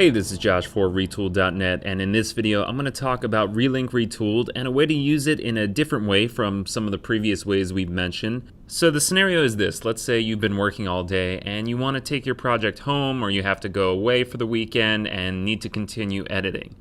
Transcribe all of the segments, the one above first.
Hey, this is Josh for Retooled.net, and in this video I'm going to talk about reLink Retooled and a way to use it in a different way from some of the previous ways we've mentioned. So the scenario is this: let's say you've been working all day and you want to take your project home, or you have to go away for the weekend and need to continue editing.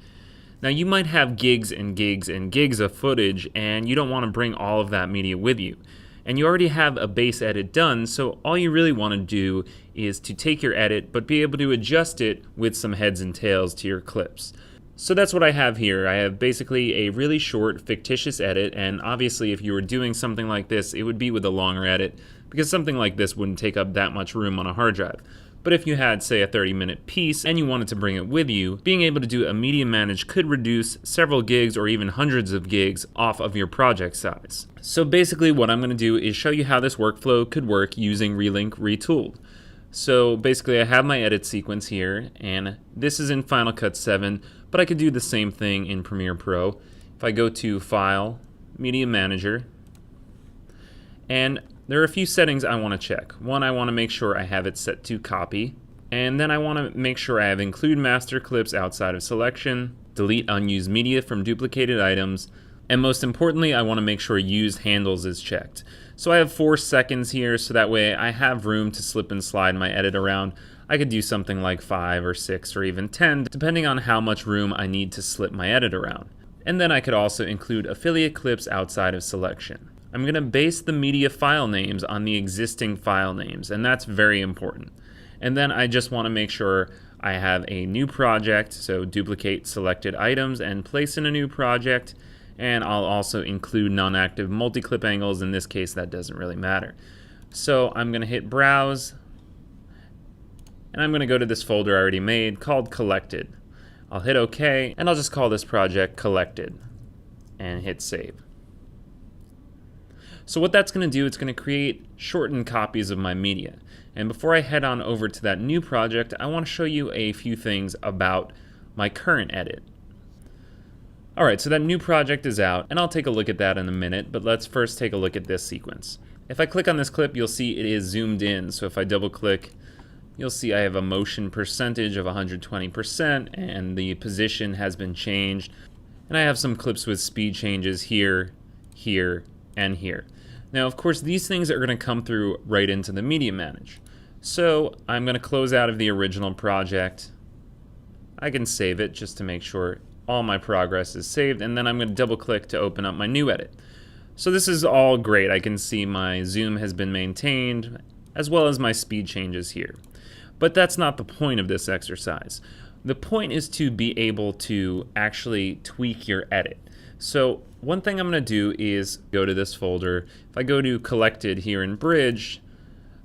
Now you might have gigs and gigs and gigs of footage, and you don't want to bring all of that media with you. And you already have a base edit done, so all you really want to do is to take your edit but be able to adjust it with some heads and tails to your clips. So that's what I have here. I have basically a really short fictitious edit, and obviously if you were doing something like this, it would be with a longer edit because something like this wouldn't take up that much room on a hard drive. But if you had, say, a 30-minute piece and you wanted to bring it with you, being able to do a media manage could reduce several gigs or even hundreds of gigs off of your project size. So basically what I'm going to do is show you how this workflow could work using reLink Retooled. So basically I have my edit sequence here, and this is in Final Cut 7, but I could do the same thing in Premiere Pro. If I go to File, Media Manager, and there are a few settings I want to check. One, I want to make sure I have it set to copy, and then I want to make sure I have include master clips outside of selection, delete unused media from duplicated items, and most importantly, I want to make sure used handles is checked. So I have 4 seconds here, so that way I have room to slip and slide my edit around. I could do something like 5 or 6 or even 10, depending on how much room I need to slip my edit around. And then I could also include affiliate clips outside of selection. I'm going to base the media file names on the existing file names, and that's very important. And then I just want to make sure I have a new project, so duplicate selected items and place in a new project, and I'll also include non-active multi-clip angles. In this case, that doesn't really matter. So I'm going to hit Browse, and I'm going to go to this folder I already made called Collected. I'll hit OK, and I'll just call this project Collected, and hit Save. So what that's going to do, it's going to create shortened copies of my media. And before I head on over to that new project, I want to show you a few things about my current edit. Alright, so that new project is out, and I'll take a look at that in a minute, but let's first take a look at this sequence. If I click on this clip, you'll see it is zoomed in, so if I double click, you'll see I have a motion percentage of 120%, and the position has been changed. And I have some clips with speed changes here, here, and here. Now, of course, these things are going to come through right into the media manage. So I'm going to close out of the original project. I can save it just to make sure all my progress is saved, and then I'm going to double click to open up my new edit. So this is all great. I can see my zoom has been maintained as well as my speed changes here. But that's not the point of this exercise. The point is to be able to actually tweak your edit. So one thing I'm going to do is go to this folder. If I go to Collected here in Bridge,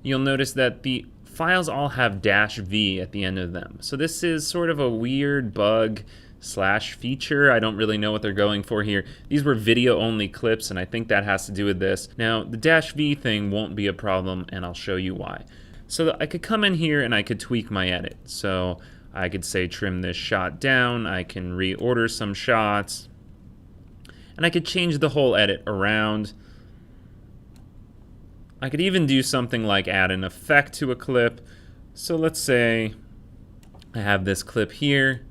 you'll notice that the files all have -v at the end of them. So this is sort of a weird bug slash feature. I don't really know what they're going for here. These were video only clips, and I think that has to do with this. Now the -v thing won't be a problem, and I'll show you why. So I could come in here and I could tweak my edit. So I could say trim this shot down, I can reorder some shots, and I could change the whole edit around. I could even do something like add an effect to a clip. So let's say I have this clip here,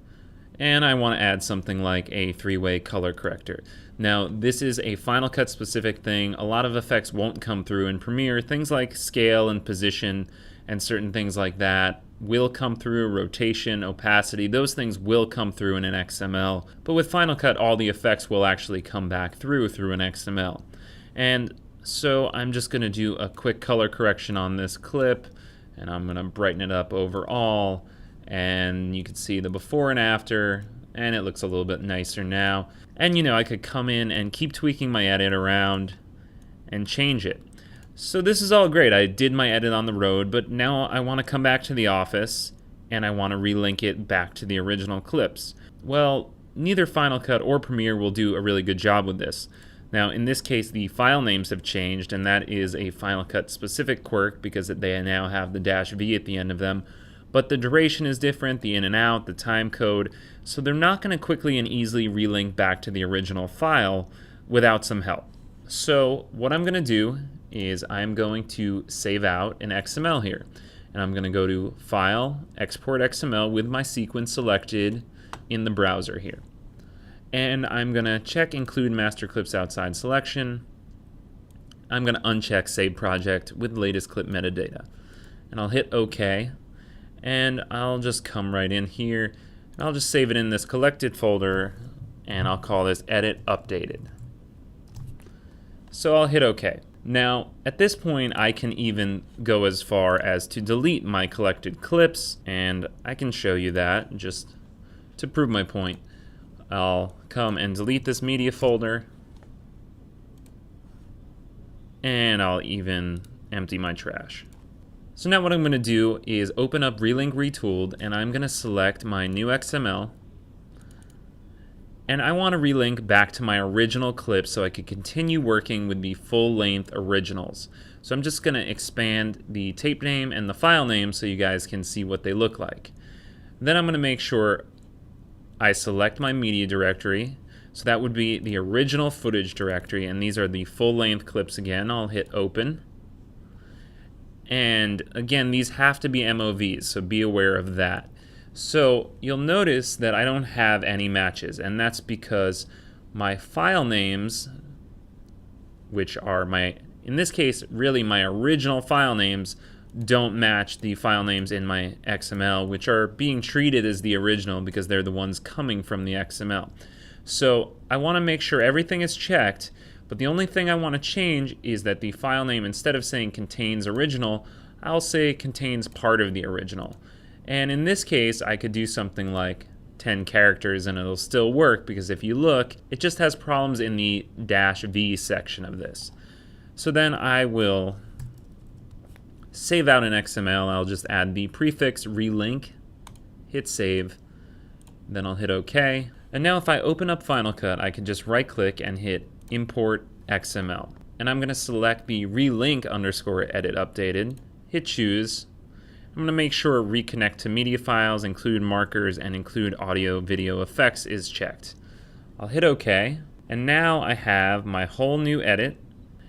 and I want to add something like a 3-way color corrector. Now, this is a Final Cut specific thing. A lot of effects won't come through in Premiere. Things like scale and position and certain things like that will come through, rotation, opacity, those things will come through in an XML. But with Final Cut, all the effects will actually come back through an XML. And so I'm just going to do a quick color correction on this clip, and I'm going to brighten it up overall, and you can see the before and after, and it looks a little bit nicer now. And you know, I could come in and keep tweaking my edit around and change it. So this is all great. I did my edit on the road, but now I want to come back to the office and I want to relink it back to the original clips. Well, neither Final Cut or Premiere will do a really good job with this. Now in this case, the file names have changed, and that is a Final Cut specific quirk because they now have the -v at the end of them. But the duration is different, the in and out, the time code, so they're not going to quickly and easily relink back to the original file without some help. So what I'm going to do is I'm going to save out an XML here. and I'm going to go to File, Export XML with my sequence selected in the browser here. And I'm going to check Include Master Clips Outside Selection. I'm going to uncheck Save Project with latest clip metadata. And I'll hit OK. And I'll just come right in here. And I'll just save it in this collected folder. And I'll call this Edit Updated. So I'll hit OK. Now, at this point, I can even go as far as to delete my collected clips. And I can show you that just to prove my point. I'll come and delete this media folder, and I'll even empty my trash. So now what I'm going to do is open up reLink Retooled, and I'm going to select my new XML, and I want to relink back to my original clip so I could continue working with the full-length originals. So I'm just going to expand the tape name and the file name so you guys can see what they look like. Then I'm going to make sure I select my media directory, so that would be the original footage directory, and these are the full-length clips again. I'll hit open, and again, these have to be MOVs, so be aware of that. So you'll notice that I don't have any matches, and that's because my file names, which are in this case, really my original file names, don't match the file names in my XML, which are being treated as the original because they're the ones coming from the XML. So I want to make sure everything is checked, but the only thing I want to change is that the file name, instead of saying contains original, I'll say contains part of the original. And in this case, I could do something like 10 characters and it'll still work, because if you look, it just has problems in the -v section of this. So then I will save out an XML. I'll just add the prefix reLink, hit save, then I'll hit OK. And now if I open up Final Cut, I can just right click and hit Import XML. And I'm going to select the reLink _ edit updated, hit choose. I'm going to make sure reconnect to media files, include markers, and include audio video effects is checked. I'll hit OK. And now I have my whole new edit,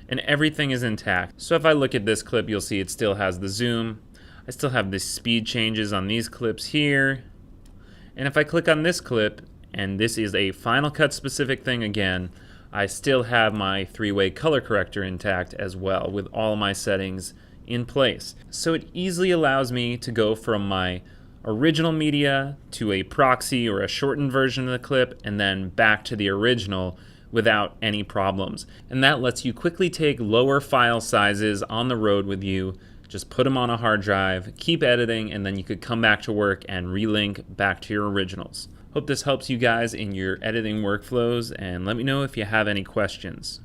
and everything is intact. So if I look at this clip, you'll see it still has the zoom. I still have the speed changes on these clips here. And if I click on this clip, and this is a Final Cut specific thing again, I still have my 3-way color corrector intact as well, with all my settings in place. So it easily allows me to go from my original media to a proxy or a shortened version of the clip, and then back to the original without any problems. And that lets you quickly take lower file sizes on the road with you, just put them on a hard drive, keep editing, and then you could come back to work and relink back to your originals. Hope this helps you guys in your editing workflows, and let me know if you have any questions.